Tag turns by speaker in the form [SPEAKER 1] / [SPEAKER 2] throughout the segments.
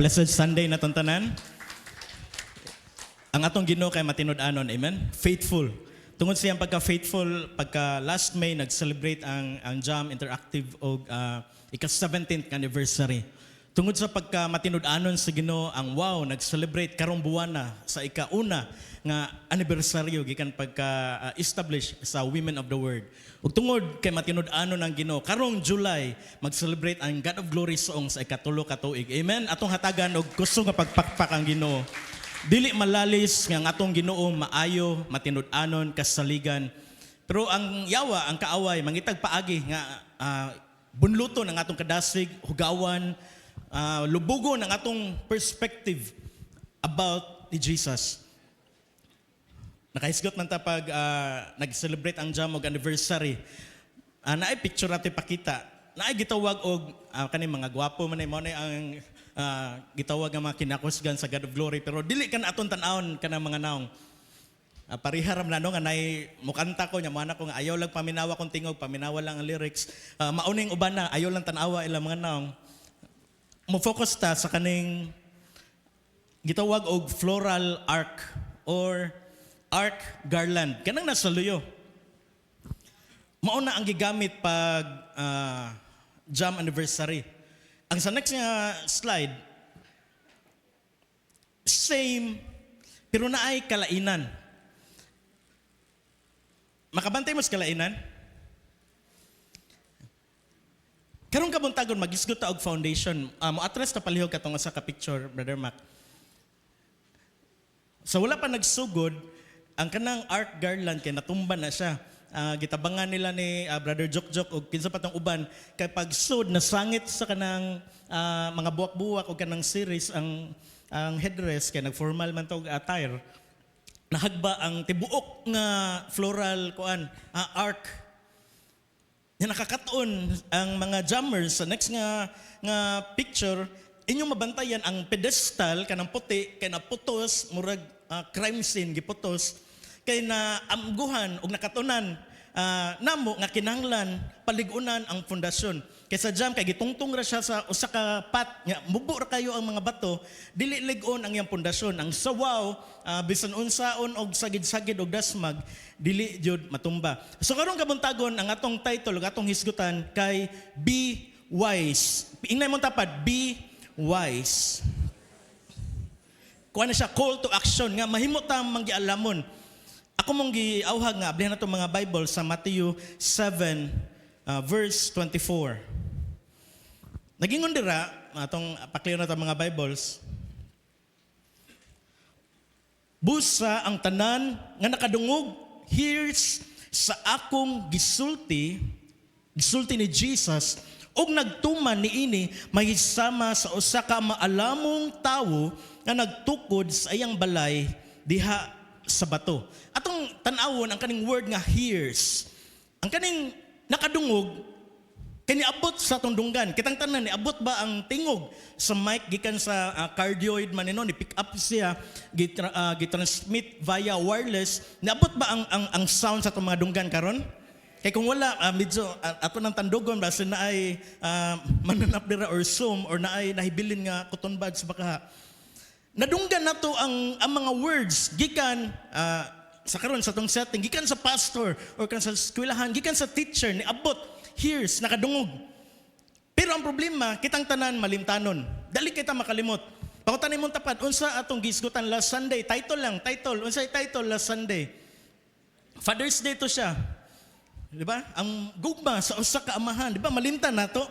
[SPEAKER 1] Blessed Sunday na tanan. Ang atong Ginoo kay matinud-anon, amen? Faithful. Tungod siyang pagka-faithful, pagka last May nag-celebrate ang JAM Interactive og ika-17th anniversary. Tungod sa pagka matinud-anon sa Ginoo, ang wow nag-celebrate karong buwan na sa ika-una nga anibersaryo gikan pagka-establish sa Women of the Word. Ug tungod kay matinud-anon ang Ginoo, karong July mag-celebrate ang God of Glory song sa ika-tulo ka tuig. Amen. Atong hatagan og gusto nga pagpakpak ang Ginoo. Dili malalis nga ang atong Ginoo maayo, matinud-anon, kasaligan. Pero ang yawa, ang kaaway mangitag paagi nga bunluton ang atong kadasig, hugawan, lubugon ang atong perspective about ni Jesus. Nakahisgot man ta pag nag-celebrate ang JAM og anniversary. Naay picture natin pakita. Naay gitawag og kani mga gwapo man mo na ang gitawag nga mga kinakusgan sa God of Glory, pero dili kan aton tan-awon kana mga naong. Pariharam na no nga nay mukanta ko nya mana ko nga ayaw lang paminawa kong tingog, paminawa lang ang lyrics. Mauning uban na ayaw lang tan-awa ila mga naong. Mo focus ta sa kaning gitawag og floral arc or arc garland. Kanang nasa luyo. Mauna ang gigamit pag JAM anniversary. Ang sa next nga slide, same, pero naay kalainan. Makabantay mo sa kalainan? Karong kabuntagon, mag-isgot ta og foundation. Mo atras ta palihog katong sa ka-picture, Brother Mac. Sa wala pa nagsugod, ang kanang arc garland kay natumba na siya. Gitabangan nila ni Brother Jokjok o kinsa patong uban kay pag sud nasangit sa kanang mga buwak-buwak o kanang series ang headdress kay nagformal man tog attire. Nahagba ang tibuok nga floral arc. Nga nakakaton ang mga jammers sa next nga picture inyong mabantayan ang pedestal kanang puti kay naputos murag crime scene giputos kay na amguhan og nakatunan namo nga kinahanglan paligunan ang pundasyon. Kay sa JAM kay gitungtong ra siya sa usa ka pat nga mubo ra kayo ang mga bato, dili lig-on ang iyang pundasyon. Ang sawaw bisan unsaon og sagid-sagid og dasmag dili jud matumba. So karon kabuntagon ang atong title ug atong hisgutan kay Be Wise. Ingnan mo tapad, Be Wise. Kuha na siya call to action nga mahimo ta manggialamon. Ako mong giawhag nga ablihan nato mga Bible sa Matthew 7 verse 24. Nagingon dira atong pakliyo na ta mga Bibles. Busa ang tanan nga nakadungog hears sa akong gisulti ni Jesus ug nagtuman niini mahisama sa usa ka maalamong tawo nga nagtukod sa iyang balay diha sa bato. Atong tan-awon ang kaning word nga hears. Ang kaning nakadungog kay niabot sa atong dunggan. Kitang tanan niabot ba ang tingog sa mic gikan sa cardioid man ni pick up siya gitransmit via wireless. Niabot ba ang sound sa atong mga dunggan karon? Kay kung wala medyo ato nang tandugon basta na ay mananap dira or zoom or na ay nahibilin nga cotton buds baka nadunggan nato ang mga words gikan sa karon sa tong setting gikan sa pastor or kan sa eskwelahan gikan sa teacher ni abot hears nakadungog. Pero ang problema kitang tanan malimtanon. Dali kita makalimot. Pangutan nimong tapat unsa atong gisgutan last Sunday title unsay title last Sunday? Father's Day to siya. Di ba? Ang gugma sa usa ka amahan, di ba? Malimtan nato.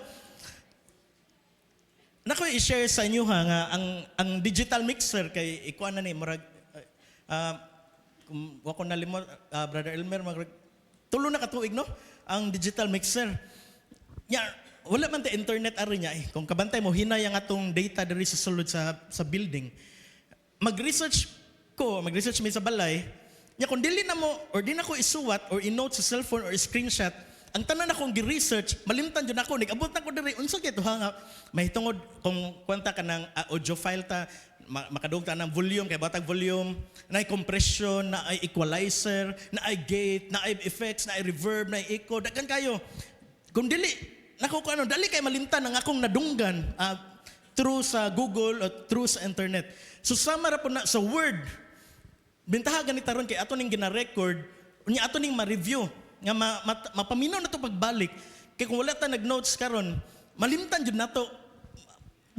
[SPEAKER 1] Nako i-share sa inyo nga ang digital mixer kay ikuan na ni murag kung wa ko nalimot Brother Elmer tulo na ka tuig no ang digital mixer. Wala man ta internet ari niya kung kabantay mo hinay ang atong data diri sa sulod sa building. Mag-research mi sa balay. Kung dili na mo or di na ko isuwat or i-note sa cellphone or screenshot ang tanan akong gi-research, malimtan jud ako, nigabot na ko diri unsa kay to nga mahitungod kung kwenta ka ng audio file ta makadug ta ng volume kay batag volume, naay compression, naay equalizer, naay gate, naay effects, naay reverb, naay echo, daghan kayo. Kung dili nako dali kay malimtan ang akong nadunggan through sa Google o through sa internet. So sama ra po na sa word. Bintaha ganita ron kay ato ning gina-record, unya ato ning ma-review nga mapaminaw na to pagbalik. Kay kung wala ta nag-notes karon, malimtan jud nato.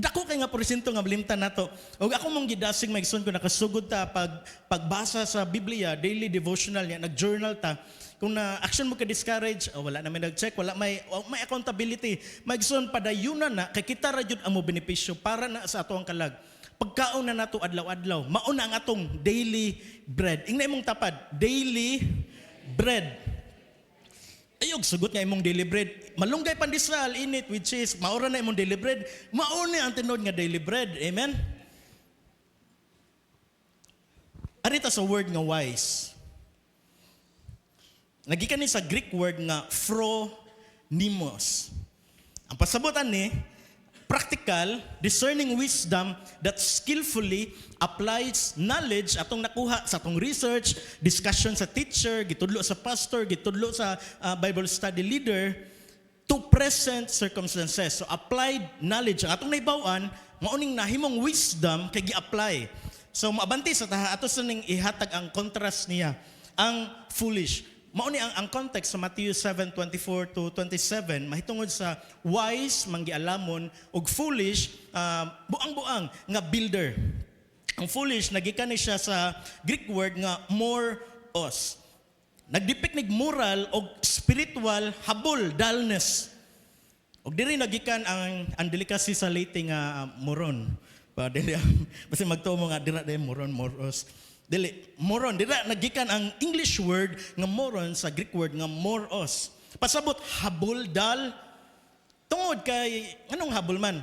[SPEAKER 1] Dako kay nga porsyento nga malimtan nato. Og ako mong gidasig maigsoon ko nakasugod ta pagbasa sa Biblia, daily devotional niya, nag-journal ta. Kung na action mo ka discourage, wala naman nag-check, wala may accountability. Maigsoon padayunan na kay kita ra jud ang mo benepisyo para na sa ato ang kalag. Pagkaon na nato adlaw-adlaw, mao na ang atong daily bread. Ingna imong tapad, daily bread. Ayog, sugot nga imong daily bread. Malunggay pandesal, init with cheese. Maura na imong daily bread. Mauna ang tinod nga daily bread. Amen? Arita sa word nga wise. Nagikan ni sa Greek word nga phronimos. Ang pasabutan ni, practical, discerning wisdom that skillfully applies knowledge atong nakuha sa atong research, discussion sa teacher, gitudlo sa pastor, gitudlo sa Bible study leader to present circumstances. So applied knowledge ang atong naibawan, mauning nahimong wisdom kay gi-apply. So maabanti sa taha ato sa ning ihatag ang contrast niya, ang foolish. Mauni ang context sa Matthew 7:24 to 27 mahitungod sa wise manggialamon ug foolish buang-buang nga builder. Ang foolish nagikan ni siya sa Greek word nga moros. Nagdepict nig moral og spiritual habol, dullness. Og diri nagikan ang delicacy sa late nga moron. Pa dili basta magtuo mo nga dira moron moros. Dili, moron. Dira, nagikan ang English word nga moron sa Greek word nga moros. Pasabot, habol, dal. Tungod kay, anong habol man?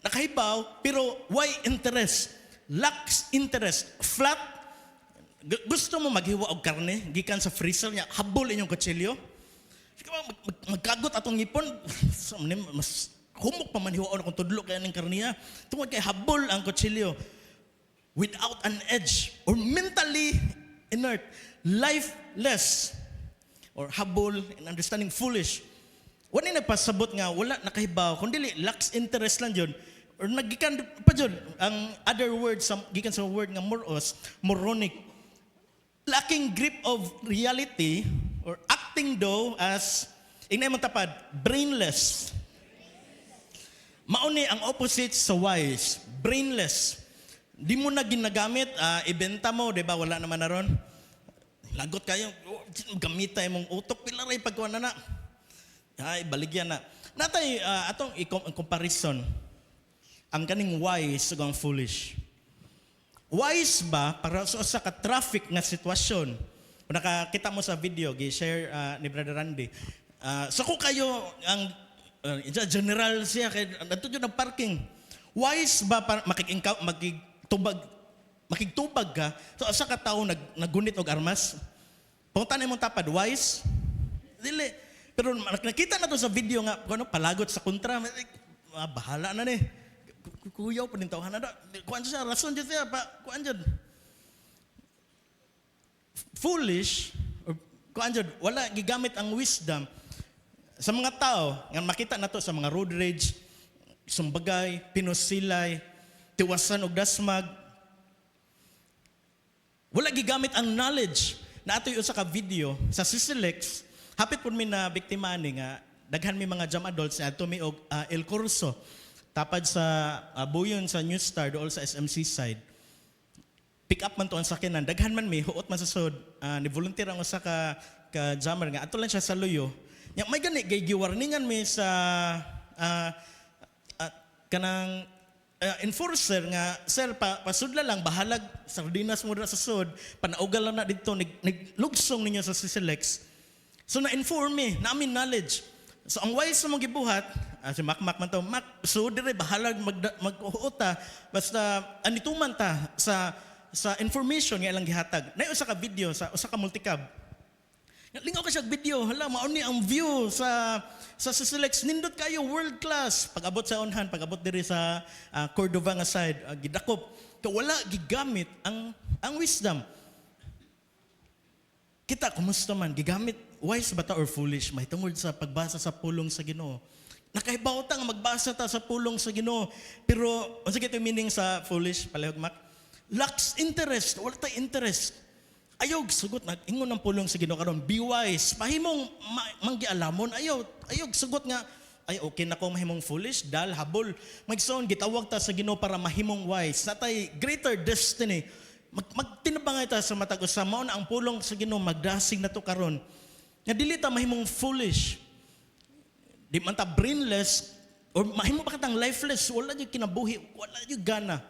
[SPEAKER 1] Nakahibaw, pero why interest? Lacks interest. Flat. Gusto mo maghiwa og karne, gikan sa freezer niya, habol inyong kutsilyo. Magkagot atong ngipon, mas humok pa man hiwaon akong tudlo kaya ng karniya. Tungod kay habol ang kutsilyo. Without an edge or mentally inert, lifeless or habol and understanding foolish. Wala nagpasabot nga wala nakahibaw kundi lacks interest lang yun or nagikan pa yun ang other words gikan sa word nga moros, moronic, lacking grip of reality or acting though as inay mong tapad, brainless. Mauni ang opposite sa wise, brainless. Di mo na ginagamit, ibenta mo, di ba? Wala naman na ron. Lagot kayo, gamita mong utok, pilaray pagkuhan na na. Ay, baligyan na. Natay, atong comparison, ang kaning wise ug ang foolish. Wise ba, para sa ka-traffic na sitwasyon, kung nakakita mo sa video, gi-share ni Brother Randy, so kung kayo, ang general siya, kaya nato yun ang parking. Wise ba, para makigtubag ka, so asa ka tao naggunit og armas? Punta na mong tapad, wise? Dili. Pero nakita na to sa video nga, palagot sa kontra, bahala na ni. Kuyaw pa rin tawhan na. Kuan siya, rason dyan siya, kuan dyan. Foolish, or kuan dyan, wala gigamit ang wisdom sa mga tao, nga makita na to sa mga road rage, sumbagay, pinusilay, tiwasan og dasmag. Wala gigamit ang knowledge na ato yung sa ka-video sa Sisilex. Hapit po mi na biktima ni nga daghan mi mga jam adults na ato mi og El Corso tapad sa buyon sa New Star dool sa SMC side. Pick up man to ang sakyanan, daghan man mi huot man sa sud, ni volunteer ang usa ka jammer nga ato lang siya sa luyo. Nya may gani gay giwarningan mi sa kanang enforcer nga, sir, pasudla lang, bahalag, sardinas mo sa sud, panaugal lang na dito, naglugsong ninyo sa Sisilex. So na-inform me, namin knowledge. So ang wise sa mong gibuhat, si Makmak man to, so dire, bahalag mag-uota, basta anituman ta sa information nga ilang gihatag. Na usa ka video, usa ka multicab. Lingaw ka siya video, hala, mauni ang view sa Sisilex, nindot kayo, world class. Pag-abot sa onhan, pag-abot diri sa Cordova nga side, gidakop. Wala gigamit ang wisdom. Kita, kumusta man, gigamit, wise ba ta or foolish? Mahitungod sa pagbasa sa pulong sa Ginoo. Nakahibaw ta nga magbasa ta sa pulong sa Ginoo. Pero unsa kay meaning sa foolish palihog mak? Lacks interest, wala tay interest. Ayaw sugot nag-ingon ng pulong sa Ginoo karon, be wise. Mahimong manggialamon, ayaw sugot nga ay okay na ko mahimong foolish, dal habol. Magson gitawag ta sa Ginoo para mahimong wise. Natay greater destiny. Magtinabangay ta sa matag usa mao na ang pulong sa Ginoo magdasig na to karon. Nga dili ta mahimong foolish. Di man ta brainless or mahimo pa katang lifeless, wala jud kinabuhi, wala jud gana.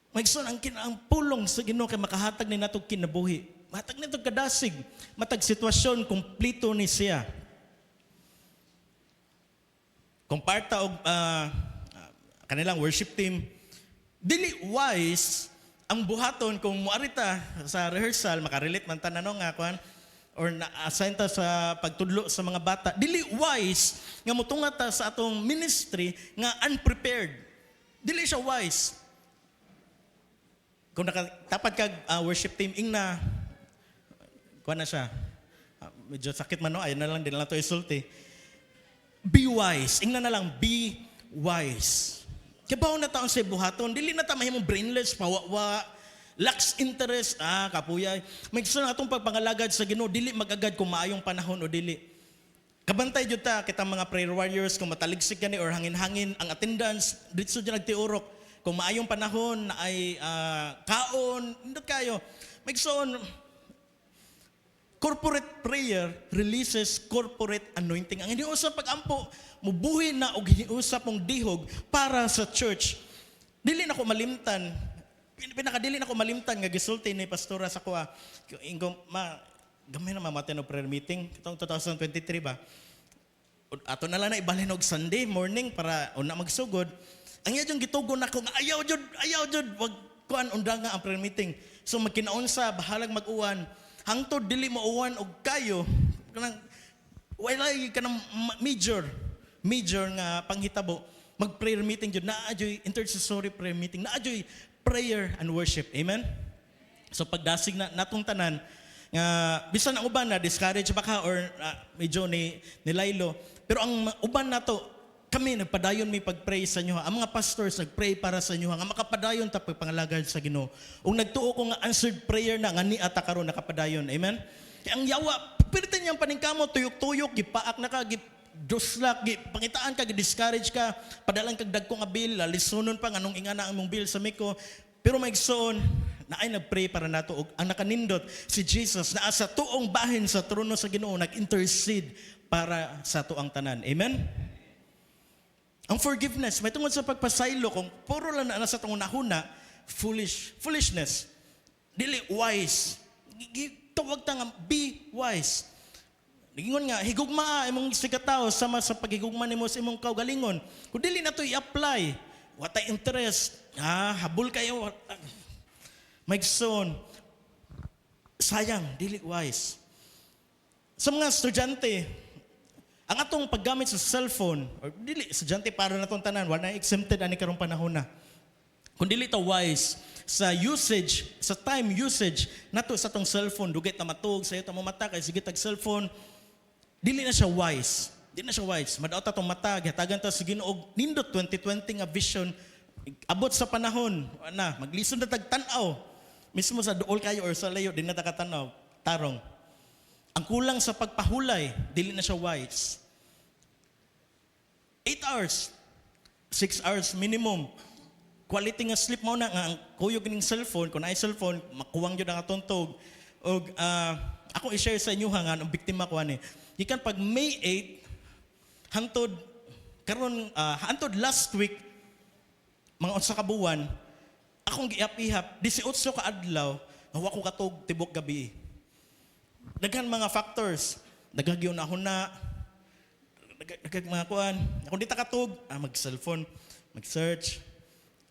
[SPEAKER 1] Magson ang pulong sa Ginoo kay makahatag ni nato kinabuhi. Mahatag nito kadasig, matag sitwasyon kompleto ni siya. Kung parta og kanilang worship team, dili wise ang buhaton kung muarita sa rehearsal, makarelate man ta nano nga kuan or na-assign ta sa pagtudlo sa mga bata. Dili wise nga mutunga ta sa atong ministry nga unprepared. Dili siya wise. Kung nakatapat kag worship team ingna kuan na siya. Medyo sakit man no, ayun na lang din lang to isulti. Be wise. Ingna na lang, be wise. Kabaw na taon sa buhaton, dili na ta mahimong brainless, pawawa, lacks interest, kapuyay. May gusto na atong pagpangalagad sa Ginoo, dili magagad kung maayong panahon o dili. Kabantay jud ta kita mga prayer warriors kung mataligsik gani or hangin-hangin ang attendance, dito dyan nagtiurok. Kung maayong panahon na ay kaon, indot kayo. May gusto corporate prayer releases corporate anointing. Ang hiniusap pag-ampo, mubuhi na og hiniusap mong dihog para sa church. Dili na ko malimtan. Pinakadili na ko malimtan nga gisulti ni pastora sa kuha. Gamay na mamati no prayer meeting. Itong 2023 ba? Ato na lang na ibalhin og Sunday morning para una magsugod. Ang iya yung gitugon ako nga ayaw jud wag kuan unda nga ang prayer meeting. So magkinaunsa bahalag mag-uwan. Hangtod dili mo uwan og kayo kanang wala kanang major nga panghitabo mag prayer meeting jud naa joy intercessory prayer meeting naa joy prayer and worship. Amen. So pagdasig na natong tanan nga bisan ang uban na discourage ba ka or medyo ni Lilo, pero ang uban nato kami nagpadayon may pag-pray sa inyo. Ang mga pastors nag-pray para sa inyo nga makapadayon ta pagpangalagad sa Ginoo. Ug nagtuo ko nga answered prayer na nga niata karon nakapadayon. Amen. Kaya ang yawa pilitan niyang paningkamo tuyok-tuyok gipaak na ka doslak pangitaan ka discourage ka padalan kag dagko nga bill lisonon pa nganong ingana ang mong bill sa Miko. Pero maigsoon na ay nagpray para nato ug ang nakanindot si Jesus naa sa tuong bahin sa trono sa Ginoo nag-intercede para sa tuang tanan. Amen. Ang forgiveness, may tungod sa pagpasaylo, kung puro lang na sa itong nahuna, foolishness. Dili wise. Tawag ta nga, be wise. Nagingon nga, higugma imong sigataw sama sa paghigugma nimo sa imong kaugalingon. Kung dili na to i-apply, watay interest, habol kayo, maigsoon. Sayang, dili wise. Sa mga estudyante, ang atong paggamit sa cellphone, or dili, estudyante para na itong tanan, wala na exempted ani karong panahon na. Kung dili ito wise, sa usage, sa time usage, nato sa itong cellphone, dugay ta matug, sa iyo ta mata, kay sige tag cellphone, dili na siya wise. Dili na siya wise. Madaot ta itong mata, hatagan ta sa Ginoo, nindot 2020 nga vision, abot sa panahon, maglison na tag tanaw. Mismo sa duol kayo or sa layo, di na ta katanaw, tarong. Ang kulang sa pagpahulay, dili na siya wise. 8 hours, 6 hours minimum. Quality nga sleep mo na nga ang kuyog ning cellphone, kung ay cellphone, makuwang yun ang atuntog. O ako i-share sa inyo nga, ang biktima ko ani. Ikan pag May 8, hantod last week, mga unsa ka buwan, akong giap-ihap, 18 ka adlaw, nawa ko katog tibok gabi. Daghan mga factors, daghagyo na huna, daghag mga kuan. Kung di ta katog, mag-cellphone, mag-search.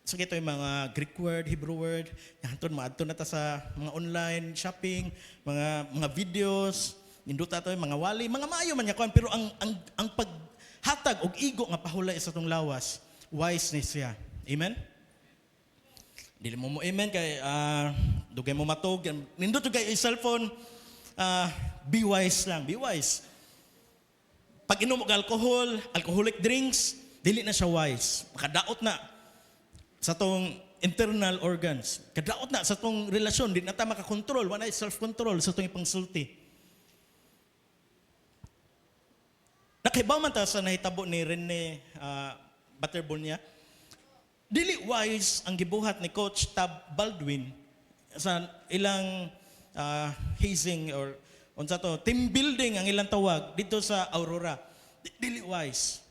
[SPEAKER 1] So ito yung mga Greek word, Hebrew word. Hantod maadto na ta sa mga online shopping, mga videos, induta to yung mga wali, mga maayo man niya kuan, pero ang paghatag og igo nga pahulay sa tong lawas, wiseness siya. Amen. Dili mo amen kay dugay mo matog, nindot kay cellphone. Be wise lang, be wise. pag inom og alcohol, alcoholic drinks, dili na siya wise. Makadaot na sa tong internal organs. Kadaot na sa tong relasyon, di na ta makakontrol, wala self-control sa tong ipangsulti. Nakibaw man ta sa nahitabo ni Rene Butterbunya. Dili wise ang gibuhat ni Coach Tab Baldwin sa ilang hazing or unsa to, team building ang ilang tawag dito sa Aurora. Dili wise.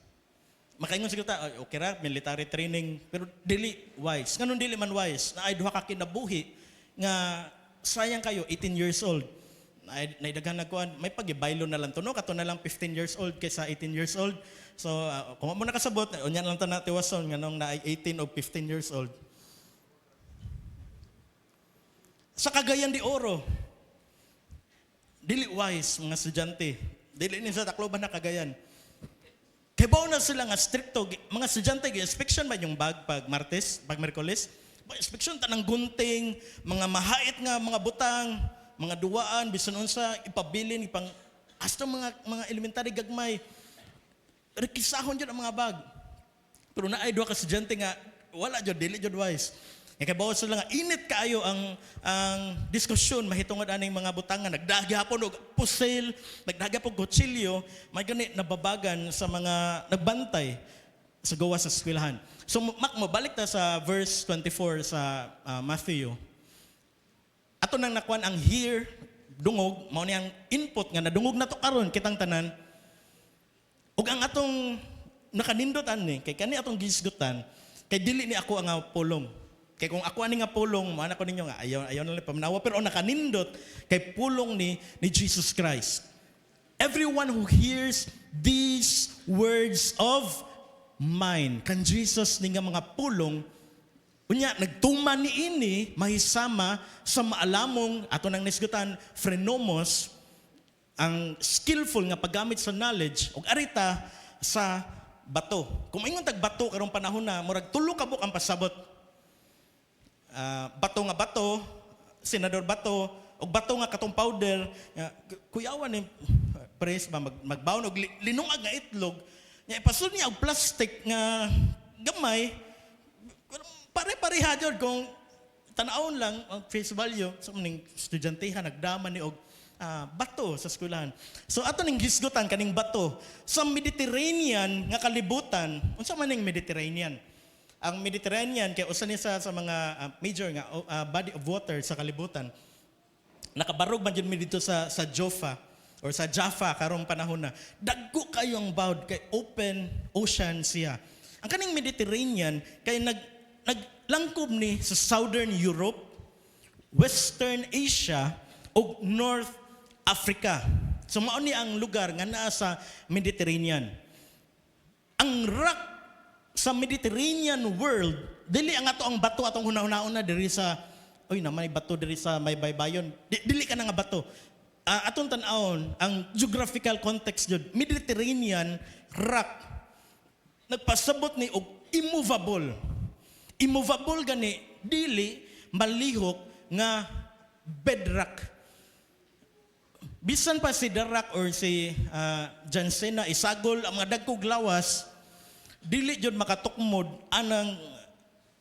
[SPEAKER 1] Makaingon siguro ta, okay ra, military training, pero dili wise. Ganun dili man wise, na ay duha ka kinabuhi, nga sayang kayo, 18 years old. Naidaghan nagkuhan, may pagibaylo na lang to, no? Kato na lang 15 years old kaysa 18 years old. So, kung mo nakasabot, unyan lang to na tiwason, nga nung na 18 o 15 years old. Sa Cagayan de Oro, dili wise, mga estudyante. Dili ni sa Tacloban na Cagayan. Kibaw na sila nga stricto, mga estudyante, inspection ba yung bag pag Martes, pag Merkulis? Inspection tanang gunting, mga mahait nga, mga butang, mga duwaan, bisan unsa, ipabilin, hasta mga elementary gagmay. Rekisahon dyan ang mga bag. Pero naay duha ka estudyante nga, wala dyan, dili dyan wise. Kibaw sila nga, init kaayo ang diskusyon, mahitungod aning mga butangan, nagdagapon og pusil, nagdagapon kutsilyo, may gani nababagan sa mga nagbantay sa gawa sa eskwelahan. So mabalik ta sa verse 24 sa Matthew. Ato nang nakuan ang hear, dungog, mao ni ang input nga nadungog na to karon kitang tanan. Ug ang atong nakanindot ani kay kani atong gisgutan, kay dili ni ako ang pulong. Kay kung ako ani nga pulong, mana ko ninyo nga ayaw na lang paminawa, pero nakanindot kay pulong ni Jesus Christ. Everyone who hears these words of mine, kan Jesus ni nga mga pulong, unya nagtuman ni ini mahisama sa maalamong ato nang nisgutan phrenomos, ang skillful nga paggamit sa knowledge ug arita sa bato. Kung ingon tag bato karong panahon na murag tulo ka buk ang pasabot. Bato nga bato, senador bato, o bato nga katong powder, kuyawan ni pres ba magbaon og linungag nga itlog, nya ipasun niya og plastic nga gamay, pare-pareha jud kung tan-awon lang ang face value sa maning estudyantehan nagdama ni og bato sa eskwelahan. So ato ning hisgutan kaning bato sa Mediterranean nga kalibutan. Unsa man ning Mediterranean? Ang Mediterranean kay usa ni sa mga major nga body of water sa kalibutan. Nakabarog man jud mi dito sa Jaffa or sa Jaffa karong panahon na. Dagko kayo ang bawd kay open ocean siya. Ang kaning Mediterranean kay naglangkob ni sa Southern Europe, Western Asia ug North Africa. So mao ni ang lugar nga naa sa Mediterranean. Ang rock sa Mediterranean world, dili ang ato ang bato atong hunahuna na diri sa may bato diri sa may baybayon. Dili ka na nga bato. Atong tan-awon ang geographical context jud, Mediterranean rock nagpasabot ni og immovable. Immovable gani dili malihok nga bedrock. Bisan pa si Darak or si Jansena isagol ang mga dagkog lawas, dili jud makatukmod anang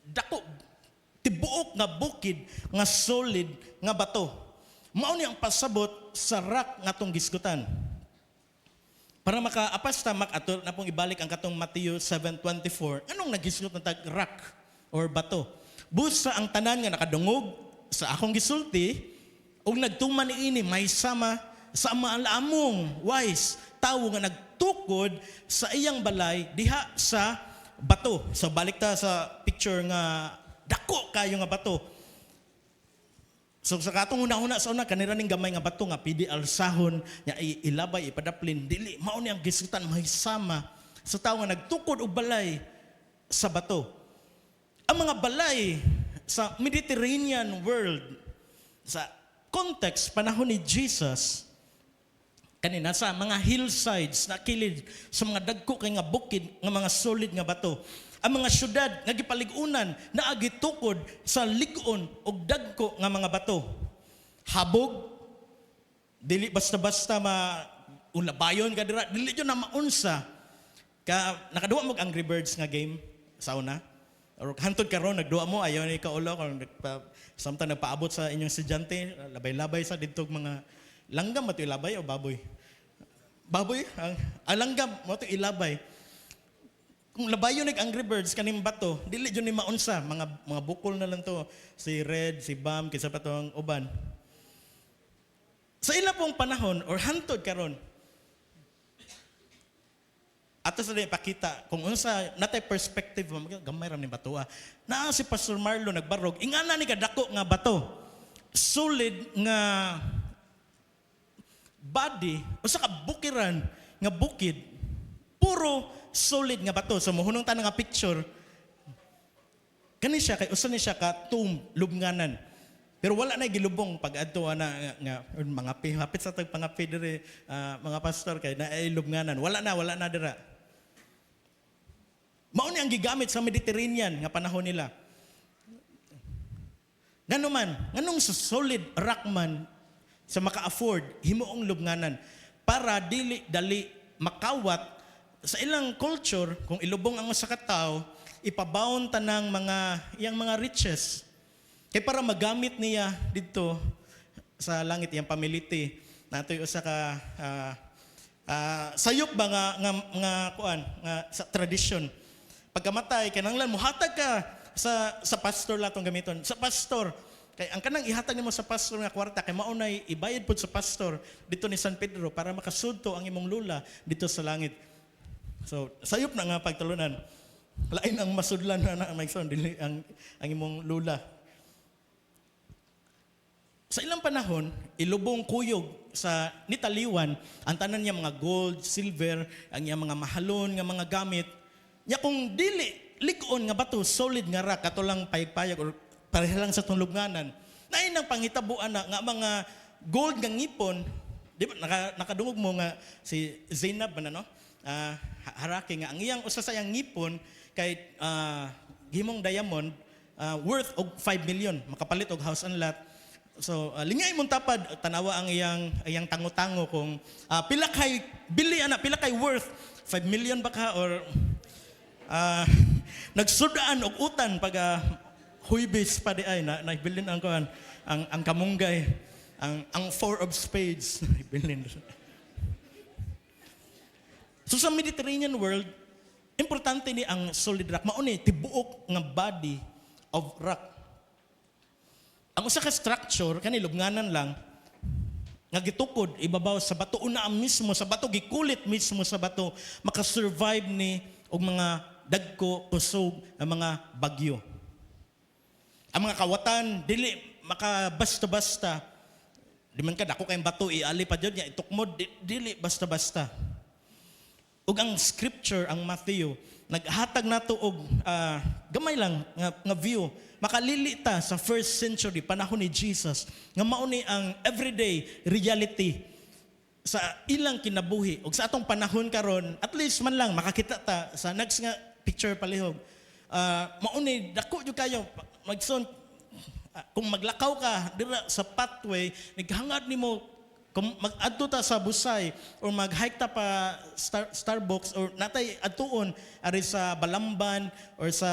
[SPEAKER 1] dako tibuok nga bukid nga solid nga bato. Mao ni ang pasabot sa rock nga tong gisgutan. Para makaapas tamak ato na pong ibalik ang katong Matthew 7:24. Anong nagisgot na tag rock or bato? Busa ang tanan nga nakadungog sa akong gisulti ug nagtuman niini may sama sa maalamong wise tawo nga nagtukod sa iyang balay diha sa bato. So balik ta sa picture nga dako kayo nga bato. So sa katong una-una sa una kanira ning gamay nga bato nga pidi alsahon nya ilabay ipadaplin dili mao ni ang gisgutan mahisama sa tawo nga nagtukod og balay sa bato. Ang mga balay sa Mediterranean world sa context panahon ni Jesus kanina sa mga hillsides na kilid sa mga dagko kay nga bukid nga mga solid nga bato. Ang mga syudad nga gipalig-unan naa gitukod sa lig-on og dagko nga mga bato. Habog dili basta-basta ulabayon ka dira, dili jud na maunsa. Nakaduwa mo Angry Birds nga game sa una? Or hantod karon nagduwa mo ayaw ni kaulo kung samtang nagpaabot sa inyong estudyante, labay-labay sa didtog mga langgam mo ilabay o baboy? Baboy, ang langgam mo ilabay. Kung labayon Angry Birds kaning bato, dili jud ni maunsa, mga bukol na lang to, si Red, si Bam, kinsa pa tong uban. Sa ila pong panahon or hantod karon, ato sa ipakita kung unsa natay perspective gamay ra ni bato. Naa si Pastor Marlo nagbarog, ingana ni kadako nga bato. Solid nga body, usa ka bukiran nga bukid, puro solid nga bato. So mohunong ta nga picture. Kani siya kay usa ni siya ka tomb lubnganan. Pero wala na gilubong pag adto na nga mga hapit sa tag pangapi diri mga pastor kay na ay lubnganan. Wala na dira. Mao ni ang gigamit sa Mediterranean nga panahon nila. Nganong sa solid rock man sa maka-afford himuong lubnganan para dili dali makawat sa ilang culture, kung ilubong ang usa ka tawo, ipabaon tanang iyang mga riches. Kay para magamit niya dito sa langit iyang pamiliti. Natoy usa ka sayop ba nga kuan nga sa tradisyon. Pagkamatay kinahanglan muhatag ka sa pastor latong gamiton. Sa pastor kay ang kanang ihatag nimo sa pastor nga kwarta kay mao nay ibayad pud sa pastor dito ni San Pedro para makasudto ang imong lula dito sa langit. So, sayop na nga pagtulunan. Lain ang masudlan na Mike dili ang imong lula. Sa ilang panahon, ilubong kuyog sa nitaliwan ang tanan niya mga gold, silver, ang iyang mga mahalon nga mga gamit. Nya kung dili lig-on nga bato, solid nga rock, kato lang payag-payag or pareha lang sa tunglubnganan. Nain ang panghitabuan na nga mga gold nga ngipon, di ba nakadungog mo nga si Zainab ba na no? Haraki nga ang iyang usa sa iyang ngipon kay gimong diamond worth og 5 million makapalit og house and lot. So lingay mong tapad tanawa ang iyang tango-tango kung pila kay worth 5 million ba ka or nagsudaan og utan pag huybis pa di ay naibilin ang kuan ang kamunggay ang four of spades ibilin. So sa Mediterranean world, importante ni ang solid rock. Mao ni tibuok nga body of rock. Ang usa ka structure kani lubnganan lang nga gitukod ibabaw sa bato una mismo sa bato gikulit mismo sa bato makasurvive ni og mga dagko kusog nga mga bagyo. Ang mga kawatan dili makabasta-basta. Di man ka dako kay bato iali pa jud nya itukmod dili basta-basta. Ug ang scripture, ang Matthew, naghatag nato og gamay lang nga view. Makalilita sa first century, panahon ni Jesus, nga mao ni ang everyday reality sa ilang kinabuhi. Ug sa atong panahon karon, at least man lang makakita ta sa next nga picture palihog. Mao ni dako jud kayo magson kung maglakaw ka dira sa pathway, naghangad nimo kung mag-adto ta sa Busay or mag-hike ta pa Starbucks or natay adtuon ari sa Balamban or sa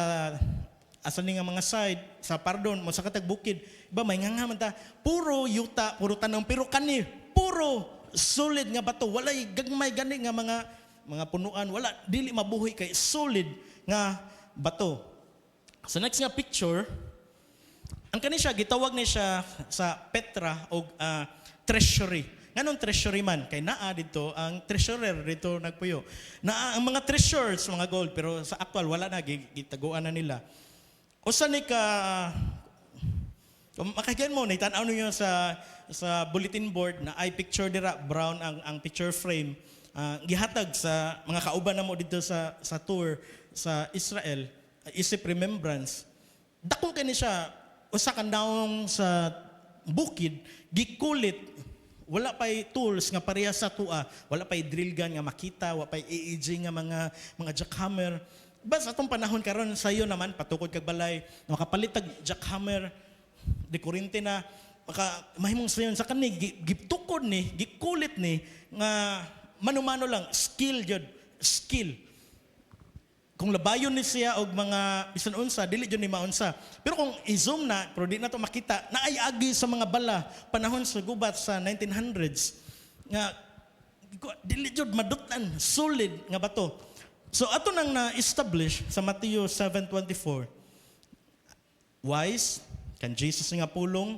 [SPEAKER 1] asa ni nga mga side sa Pardon mo sa katag bukid iba may nga man ta puro yuta puro tanong pero kani puro solid nga bato walay gagmay gani nga mga punuan wala dili mabuhi kay solid nga bato. So next nga picture ang kani siya gitawag ni siya sa Petra o treasury. Nganong treasury man? Kay naa dito, ang treasurer dito nagpuyo. Naa ang mga treasures, mga gold, pero sa actual wala na, gitaguan na nila. O sa ni ka, makagyan mo, naitanaw niyo sa bulletin board na ay picture dira, brown ang picture frame. Gihatag sa mga kauban na mo dito sa tour sa Israel, isip remembrance. Dakong kani siya, usa ka daong sa bukid, gikulit, wala pa'y tools nga pareha sa tua, wala pa'y drill gun nga makita, wala pa'y EEG nga mga jackhammer. Bas atong panahon karon sayo naman patukod kag balay, makapalit tag jackhammer, di kurente na mahimong sayon sa kani gitukod ni, gikulit ni nga manumano lang, skill jud, skill. Kung labayon ni siya og mga bisan unsa, dili jud ni maunsa. Pero kung i-zoom na, pero di na to makita, naay agi sa mga bala panahon sa gubat sa 1900s nga dili jud madutan, solid nga bato. So ato nang na-establish sa Mateo 7:24. Wise kan Jesus nga pulong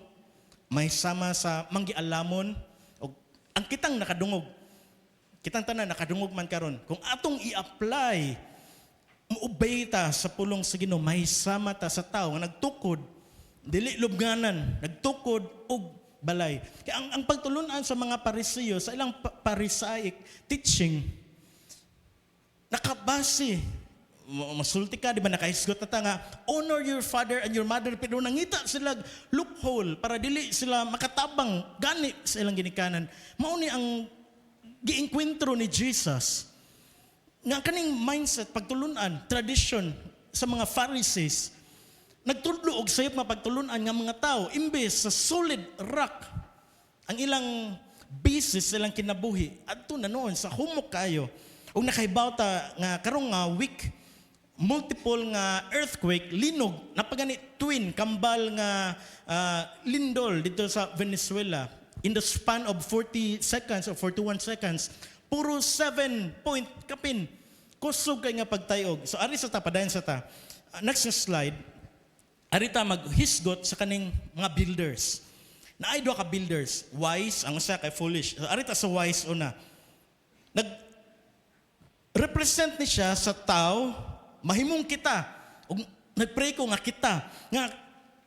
[SPEAKER 1] may sama sa manggialamon og ang kitang nakadungog. Kitang tanan nakadungog man karon. Kung atong i-apply muobey ta sa pulong sa Ginoo, may sama ta sa tao nga nagtukod, dili lubnganan, nagtukod og balay. Kaya ang pagtulunan sa mga Pariseo, sa ilang Pharisaic teaching, nakabase, masulti ka, di ba, nakahisgot na ta nga, honor your father and your mother, pero nangita sila loophole para dili sila makatabang gani sa ilang ginikanan. Mauni ang giinkwentro ni Jesus nga kaning mindset, pagtulunan, tradition sa mga Pharisees, nagtudlo og sayop mapagtulunan nga mga tao imbes sa solid rock ang ilang basis silang kinabuhi adto na noon sa humok kayo ug nakahibaw ta nga karong nga week multiple nga earthquake linog napagani twin kambal nga lindol dito sa Venezuela in the span of 40 seconds or 41 seconds. Puro 7 point kapin. Kusog kay nga pagtayog. So ari sa ta padayon sa ta. Next slide. Ari ta maghisgot sa kaning mga builders. Naay duha ka builders, wise, ang usa kay foolish. So ari ta sa wise una. Represent ni siya sa tao, mahimong kita. Ug nagpray ko nga kita nga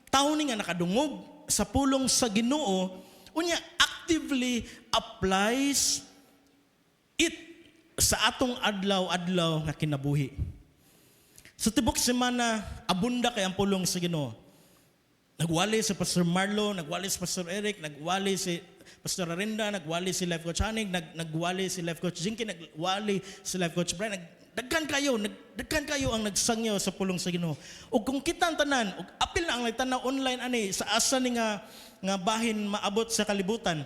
[SPEAKER 1] tao ni nga nakadungog sa pulong sa Ginoo, unya actively applies it sa atong adlaw-adlaw nga kinabuhi. Sa tibok semana, abunda kay ang pulong sa Ginoo. Nagwali si Pastor Marlo, nagwali si Pastor Eric, nagwali si Pastor Arinda, nagwali si Life Coach Hanig, nagwali si Life Coach Jinky, nagwali si Life Coach Brian. Dagkan kayo ang nagsangyaw sa pulong sa Ginoo. Ug kung kitang tanan, ug apil na ang nagtanaw online ani sa asa ni nga bahin maabot sa kalibutan.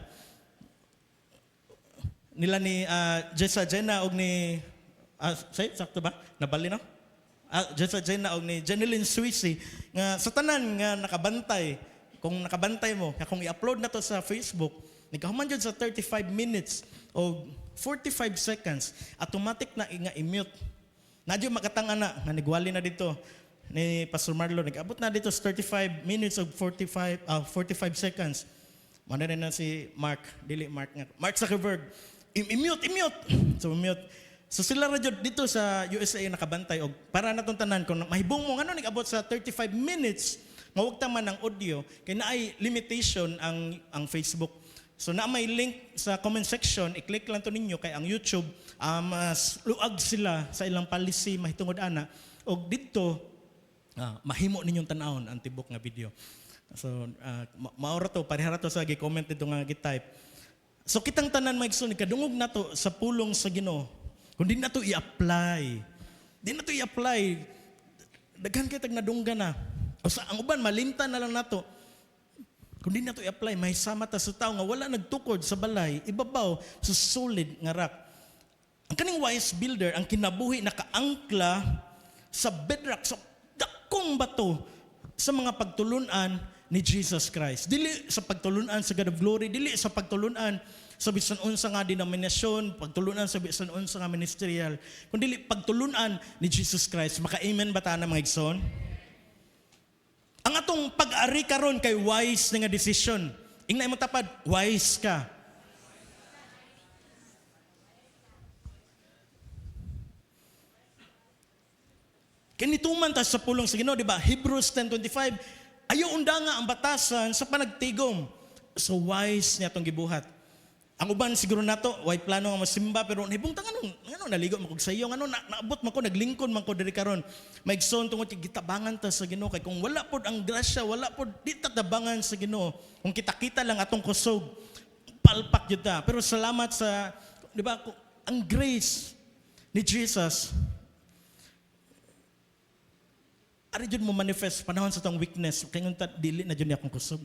[SPEAKER 1] Nila ni Jessa Jenna og ni sakto ba? Nabali no? Jessa Jenna og ni Janeline Suisi nga sa tanan nga nakabantay. Kung nakabantay mo, kung i-upload na to sa Facebook, nikahuman jud sa 35 minutes o 45 seconds, automatic na nga i-mute. Nadyo makatanga na nga nigwali na dito ni Pastor Marlo, nag-abot na dito sa 35 minutes of 45 seconds. Mandarin na si Mark Zuckerberg. I-mute. So mute. So sila radyo dito sa USA nakabantay og para natong tanan kung mahibong mo ngano nag-abot sa 35 minutes mawag ta man ang audio kay naay limitation ang Facebook. So na may link sa comment section, i-click lang to ninyo kay ang YouTube mas luag sila sa ilang policy mahitungod ana og dito mahimo ninyong tan-awon ang tibok nga video. So maura to parehara to sa gi-comment dito nga gi-type. So kitang tanan maigsoon kadungog nato sa pulong sa Ginoo. Kung di nato i-apply. Daghan kay tag nadunggan na. O sa ang uban malimtan na lang nato. Kung di nato i-apply, may sama ta sa tao nga wala nagtukod sa balay, ibabaw sa solid nga rock. Ang kaning wise builder ang kinabuhi nakaangkla sa bedrock sa dakong bato sa mga pagtulunan ni Jesus Christ. Dili sa pagtulunan sa God of Glory, dili sa pagtulunan sa bisan unsa nga denominasyon, pagtulunan sa bisan unsa nga ministerial, kundi pagtulunan ni Jesus Christ. Maka-amen ba ta na mga igsoon? Ang atong pag-ari karon kay wise nga decision. Ingna imong tapad, wise ka. Kinituman ta sa pulong sa Ginoo, di ba? Hebrews 10:25. Ayaw unda nga ang batasan sa panagtigom. So wise niya itong gibuhat. Ang uban siguro nato, way plano nga masimba, pero nahibungta nga naligo man kog sayo, naabot man ko, naglingkod man ko diri karon. Maigsoon tungod gitabangan ta sa Ginoo kay kung wala pod ang grasya, wala pod di tatabangan sa Ginoo. Kung kita-kita lang atong kusog, palpak jud ta. Pero salamat sa, di ba, ang grace ni Jesus. Ari jud mo manifest panahon sa tong weakness, kay ngunta dili na jud ni akong kusog.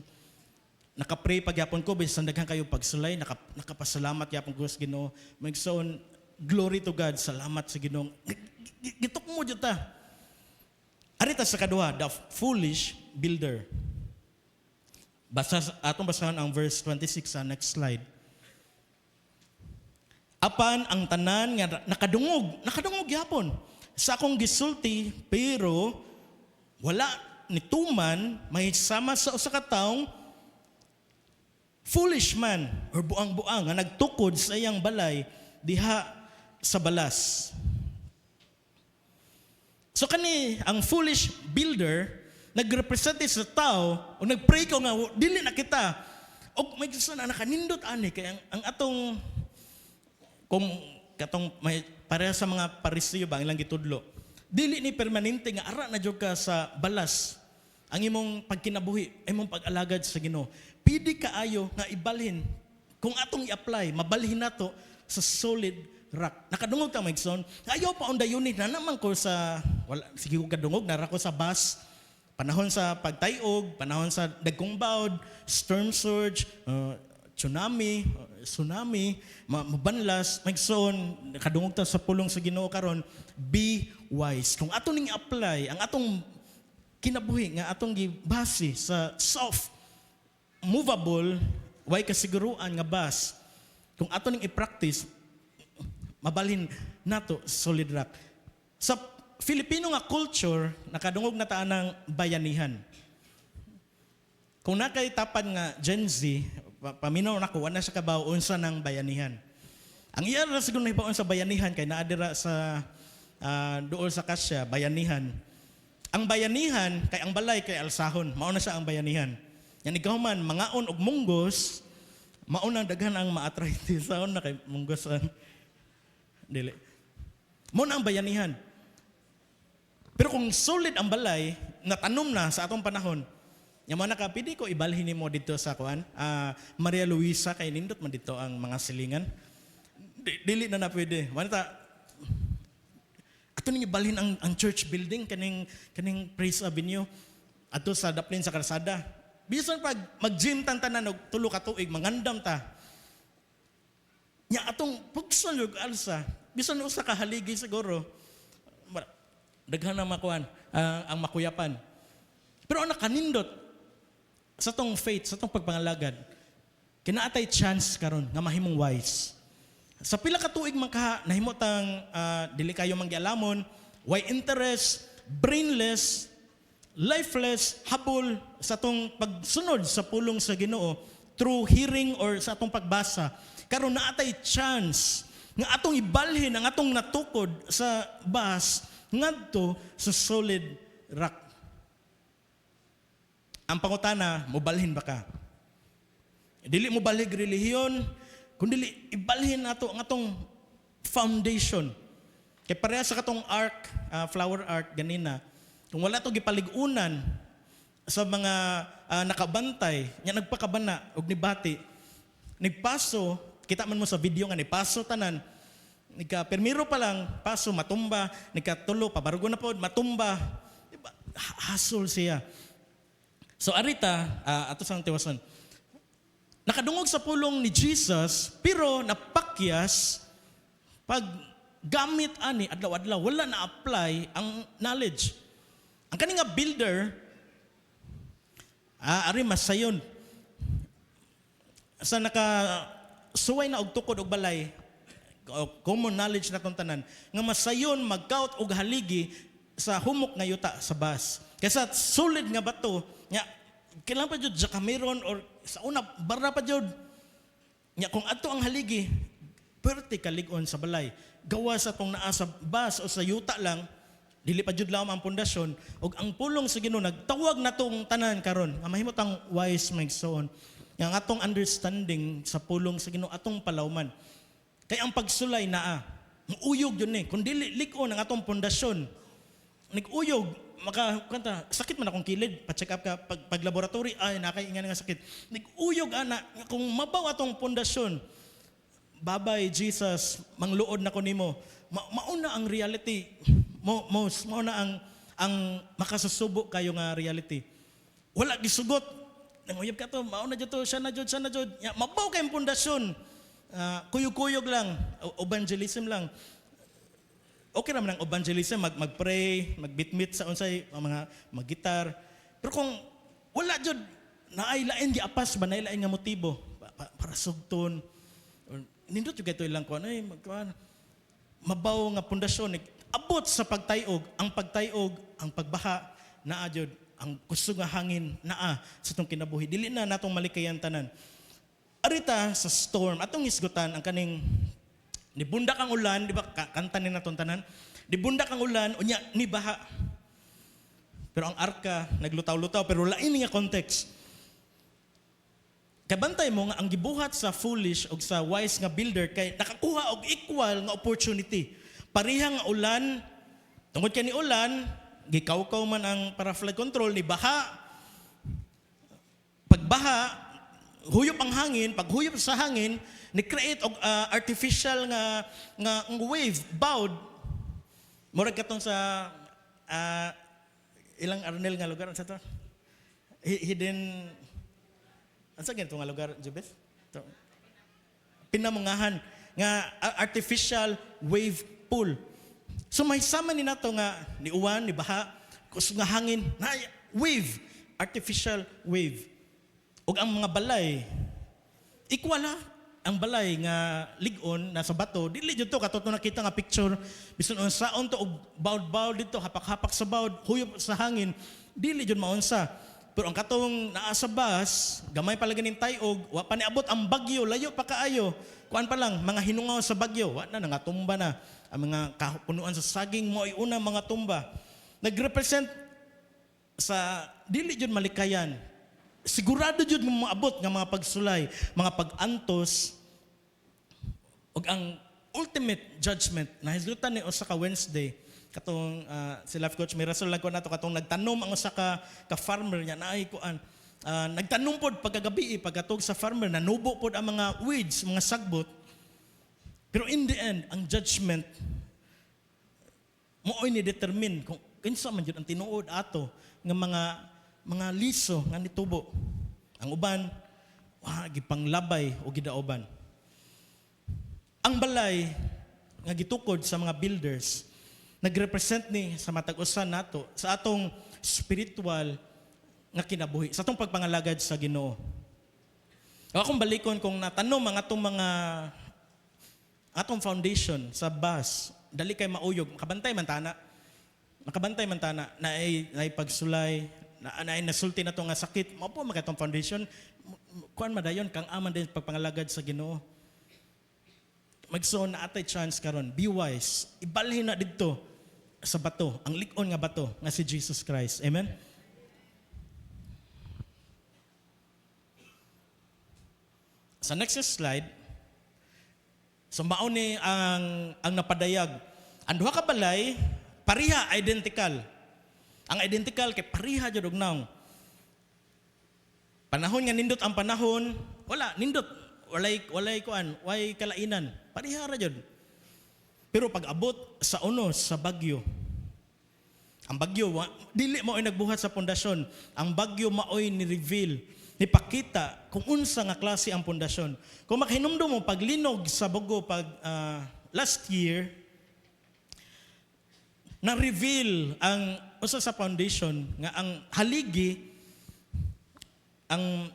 [SPEAKER 1] nakapray pagyapon ko bisan daghan kayo pagsulay, nakapasalamat yapon ko sa Ginoo. Magsoon, glory to God, salamat sa Ginoo. Gitok mo jud ta. Arita sa kaduha, the foolish builder. Atong basahan ang verse 26 sa next slide. Apan ang tanan nga nakadungog yapon sa akong gisulti, pero wala nituman may sama sa usa ka taong foolish man or buang-buang nga nagtukod sa iyang balay diha sa balas. So kani ang foolish builder nagrepresent sa tao o nagpray ko nga dili na kita og may gusto na nakanindot ani kay ang atong kung katong may pareha sa mga Pariseo ba ilang gitudlo. Dili ni permanente nga ara na jud ka sa balas. Ang imong pagkinabuhi, imong pag-alagad sa Ginoo. Pidi kaayo nga ibalhin kung atong i-apply, mabalhin nato sa solid rock. Nakadungog ta Mikeson. Ayaw pa onda unit na naman ko sa wala sige ko kadungog nara ko sa bus. Panahon sa pagtayog, panahon sa dagkong bawd, storm surge, tsunami, mabanlas, Mikeson, kadungog ta sa pulong sa Ginoo karon, be wise. Kung ato ning apply ang atong kinabuhi nga atong gibase sa soft, movable, way kasiguruan nga bus, kung ato ning i-practice, mabalhin nato solid rock. Sa Filipino nga culture, nakadungog na taan ng bayanihan. Kung nakay tapan nga Gen Z, paminaw nako wala siya kabaw unsa ng bayanihan. Ang iya ra siguro nahibaon sa bayanihan kay naadira sa duol sa Kasya, bayanihan. Ang bayanihan kay ang balay kay alsahon, mao na siya ang bayanihan. Yan ikaw man mangaon og munggos, mao nang daghan ang ma-attract sa na kay munggosan. Dili. Mao na ang bayanihan. Pero kung solid ang balay, natanom na sa atong panahon, yung mga nakapidi ko, ibalhin mo dito sa kuan. Maria Luisa, kay nindot man dito ang mga silingan. Dili na pwede. Manita, ato nang ibalhin ang church building, kaning Praise Avenue, ato sa daplin sa karsada. Bisan pag mag-gym tantanan og tulo ka tuig, mangandam ta. Nya atong pugson yung alsa, bisan usa ka haligi siguro, daghan na makuan, ang makuyapan. Pero ang nakanindot, sa tong faith, sa tong pagpangalagad, kinaatay chance karon nga mahimong wise. Sa pila ka tuig man ka nahimo tang dili kayo manggialamon, why interest, brainless, lifeless, habol sa tong pagsunod sa pulong sa Ginoo through hearing or sa atong pagbasa. Karon naatay chance nga atong ibalhin ang atong natukod sa bas ngadto sa solid rock. Ang pangutana, mobalhin ba ka? Dili mo balig relihiyon, kundi ibalhin nato ang atong foundation. Kay pareha sa katong ark, flower ark ganina, kung wala to gipaligunan sa mga nakabantay, nya nagpakabana og nibati, nigpaso, kita man mo sa video nga ni paso tanan, nika permiro pa lang, paso matumba, nika tulo pabarugo na pod matumba. Diba? Hassle siya. So arita, ato sang tiwason. Nakadungog sa pulong ni Jesus, pero napakyas pag gamit ani adlaw-adlaw, wala na apply ang knowledge. Ang kaninga builder, ari masayon. Sa suway na og tukod og balay, common knowledge na tong tanan, nga masayon magkaut og haligi sa humok nga yuta sa bas. Kaysa solid nga bato, nya kailangan pa jud jakameron or sa una bara pa jud. Nya kung adto ang haligi, perti kalig-on sa balay. Gawa sa tong naa sa bas o sa yuta lang, dili pa jud laom ang pundasyon ug ang pulong sa Ginoo nagtawag natong tanan karon nga mahimot ang wise magsoon. Yang atong understanding sa pulong sa Ginoo atong palawman. Kay ang pagsulay naa, uyog yun eh. Kung dili lik-on ang atong pundasyon, nag-uyog, sakit man akong kilid, pa-check up ka, pag laboratory, ay nakaingan nga sakit. Nag-uyog ana, kung mabaw atong pundasyon, babay Jesus, mangluod na ko nimo. Mauna ang reality, mauna ang makasusubo kayo nga reality. Wala gisugot nanguyab ka to, mauna dyan to, siya na dyan. Ya, mabaw kayong pundasyon. Kuyog-kuyog lang, evangelism lang. Okay naman ang evangelism, mag-pray, mag-bitmit sa unsay, mga mag-gitar. Pero kung wala dyan, naaylain giapas ba, naaylain nga motibo, para sugton. Nindot yung ito ilang kuhan, mabaw nga pundasyon. Abot sa pagtayog, ang pagbaha, naa jud ang kusog nga hangin naa sa itong kinabuhi. Dili na natong malikayan tanan. Arita sa storm, atong isgutan ang kaning nibundak ang ulan, di ba? Kanta ni naton tanan. Nibundak ang ulan, unya ni baha. Pero ang arka naglutaw-lutaw, pero lain nga context. Kabantay mo nga ang gibuhat sa foolish o sa wise nga builder kay nakakuha og equal nga opportunity. Pariha nga ulan, tungod kay ni ulan, gikawkaw man ang para flood control ni baha. Pagbaha, huyop ang hangin, pag huyop sa hangin, ni-create og artificial nga wave, bowed. Murag katong sa ilang Arnel nga lugar sa to. Hidden Asa ganito nga lugar, Jubes? Pinamungahan nga artificial wave pool. So may sama ni nato nga ni uwan, ni baha, kusog nga hangin, na wave, artificial wave. Ug ang mga balay, equal ha, ang balay nga ligon nasa bato, dili jud to katuto nakita nga picture, bisan unsaon to og bawd-bawd dito, hapak-hapak sa bawd, huyop sa hangin, dili jud maunsa. Pero ang katong naa sa bus, gamay pala ganing tayog, wa pa niabot ang bagyo, layo pa kaayo. Kuan pa lang, mga hinungaw sa bagyo, wa na nangatumba na. Ang mga punuan sa saging mo ay una mga tumba. Nagrepresent sa dili jud malikayan. Sigurado jud nga maabot nga mga pagsulay, mga pag-antos ug ang ultimate judgment na hisgutan ni usa ka Wednesday katong si life coach Mirasol lang ko nato katong nagtanom ang usa ka farmer niya naay kuan nagtanom pod pagkagabi pagkatog sa farmer nanubo pod ang mga weeds, mga sagbot. Pero in the end, ang judgment mooy ni determine kung kinsa man jud ang tinuod ato nga mga liso nga nitubo. Ang uban gipanglabay o gidaoban. Ang balay nga gitukod sa mga builders nagrepresent ni sa matag-usan nato sa atong spiritual nga kinabuhi, sa atong pagpangalagad sa Ginoo. Akong balikon kung natanom ang atong foundation sa bus, dali kay mauyog, makabantay man tana, na ay pagsulay, na ay nasulti na to nga sakit, mao po makatong foundation, kuan madayon kang aman din pagpangalagad sa Ginoo. Magsuon na atay chance karon, be wise, ibalhin na didto sa bato, ang lik-on nga bato nga si Jesus Christ. Amen? Sa next slide, so mao ni ang napadayag. Ang duha ka balay, pariha identical. Ang identical kay pariha jud og naong. Panahon nga nindot ang panahon, wala nindot, walay kuan, way kalainan. Pariha ra jud. Pero pag abot sa unos, sa bagyo, ang bagyo, dili mo ay nagbuhat sa pundasyon. Ang bagyo maoy ni-reveal, nipakita kung unsa nga klase ang pundasyon. Kung makahinumdum mo, pag linog sa Bogo, last year, na-reveal ang usa sa foundation, nga ang haligi, ang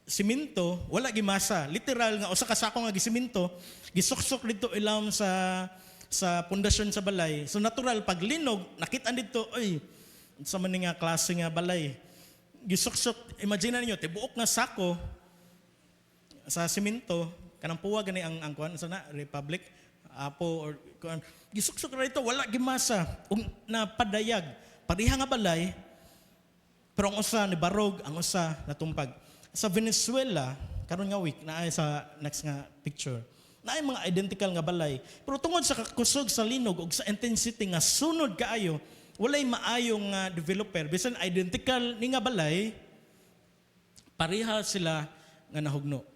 [SPEAKER 1] siminto, wala gimasa. Literal nga, usa ka sako nga gisiminto, gisuksok dito ilam sa pundasyon sa balay. So natural, pag linog, nakita dito, oy, sa man nga klase nga balay. Gisuksok, imagine niyo tibuok nga sako sa siminto, kanang puwa gani ang kuan sa na Republic, Apo or kuan. Gisuksok ra dito, wala gimasa, napadayag. Pariha nga balay, pero ang usa ni barog, ang usa natumpag. Sa Venezuela, karon nga week na ay sa next nga picture. Na ay mga identical nga balay. Pero tungod sa kakusog sa linog ug sa intensity nga sunod kaayo, walay maayong developer. Bisan identical ni nga balay, pareha sila nga nahugno.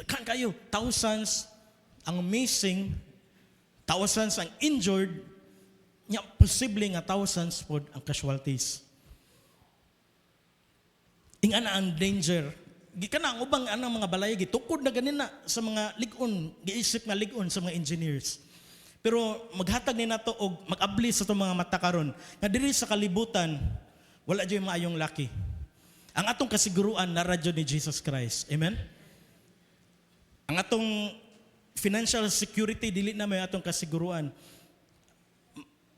[SPEAKER 1] Kan kayo, thousands ang missing, thousands ang injured, nya posible nga thousands pod ang casualties. ingana ang danger. Gikana ang ubang anang mga balay gitukod na ganina sa mga ligon, giisip nga ligon sa mga engineers. Pero maghatag ni nato og mag-abli sa itong mga mata karon nga diri sa kalibutan wala jud maayong laki. Ang atong kasiguruan na radyo ni Jesus Christ. Amen? Ang atong financial security dili na may atong kasiguruan.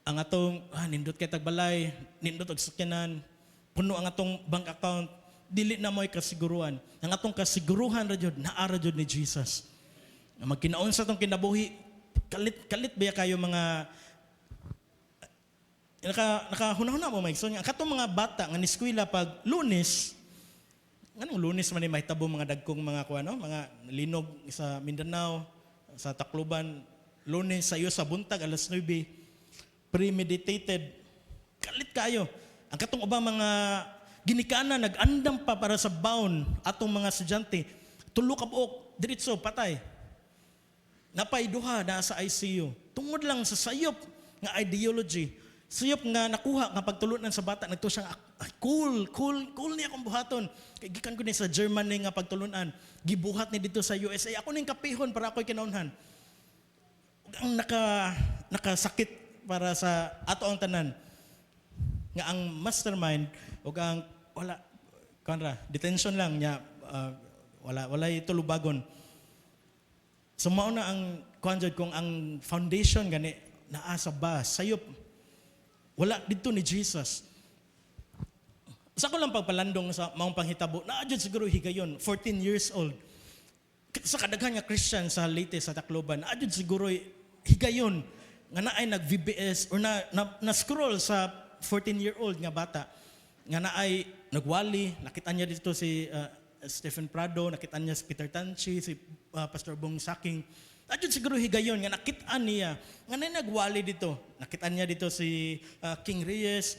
[SPEAKER 1] Ang atong nindot kay tagbalay, nindot og sakyanan, puno ang atong bank account, dili na mo'y kasiguruan. Ang atong kasiguruhan radyo naara jud ni Jesus. Magkinaon sa atong kinabuhi, kalit ba kayo mga nakahuna-huna mo Mike. So ang katong mga bata nga niskwela pag Lunes, anong Lunes man ay mahitabo mga dagkong mga kuano, mga linog sa Mindanao, sa Tacloban, Lunes sa iyo sa buntag alas 9, premeditated. Kalit kayo. Ang katong ubang mga ginikanan nag-andam pa para sa bound atong mga estudyante. Tulo ka buok, diretso patay. Napay duha na sa ICU. Tungod lang sa sayop nga ideology. Sayop nga nakuha nga pagtulunan sa bata nagto siya cool niya akong buhaton. Kay gikan ko ni sa Germany nga pagtulunan. Gibuhat ni dito sa USA. Ako ning kapihon para ako'y kinaunhan. Ang nakasakit para sa ato ang tanan. Nga ang mastermind o ang wala detention lang niya wala ito lubagon. So mao na ang kuanjud kung ang foundation gani naa sa bas sayop wala dito ni Jesus. Sa ko lang pagpalandong sa maong panghitabo naa jud siguro higayon 14 years old. Sa kadaghan nga Christian sa Leyte sa Tacloban naa jud siguro higayon nga naay nag VBS or na scroll sa 14-year-old nga bata nga naay nagwali, nakita niya dito si Stephen Prado, nakita niya si Peter Tanchi, si Pastor Bong Saking. Adyon siguro higayon nga nakita niya nga naay nagwali dito. Nakita niya dito si King Reyes.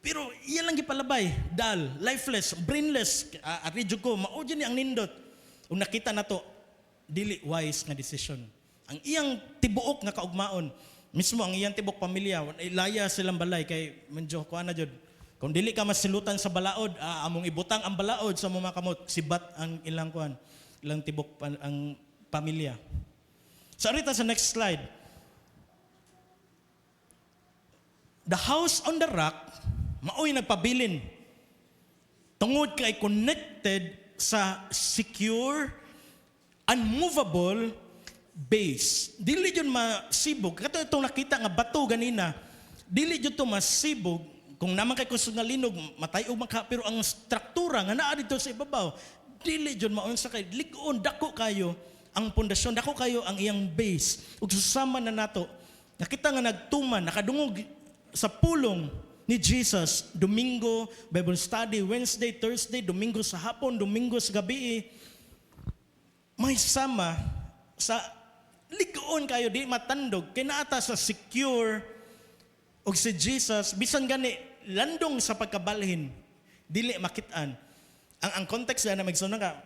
[SPEAKER 1] Pero iyan lang gipalabay, dull, lifeless, brainless. Aridyo ko, maudyo ni ang nindot. Kung nakita na to, dili wise nga decision. Ang iyang tibuok nga kaugmaon, mismo ang iyang tibok pamilya, ilaya silang balay kay medyo kuha na jud. Kung dili ka masilutan sa balaod, among ibutang ang balaod sa mga kamot, sibat ang ilang kuan, ilang tibok ang pamilya. So arita sa next slide. The house on the rock, maoy nagpabilin. Tungod kay connected sa secure, unmovable base. Dili jud masibog. Kato itong nakita nga bato ganina, dili jud to masibog. Kung naman kay kusog nga linog, matay o maka, pero ang struktura nga naa dito sa ibabaw, dili jud maunsa kay ligon dako kayo ang pundasyon, dako kayo ang iyang base. Ug susama na nato, nakita nga nagtuman, nakadungog sa pulong ni Jesus, Domingo, Bible study, Wednesday, Thursday, Domingo sa hapon, Domingo sa gabi, may sama sa ligon kayo, di matandog, kay naata sa secure, og si Jesus, bisan gani, landong sa pagkabalhin, dili makitaan. Ang context na magsunod ka,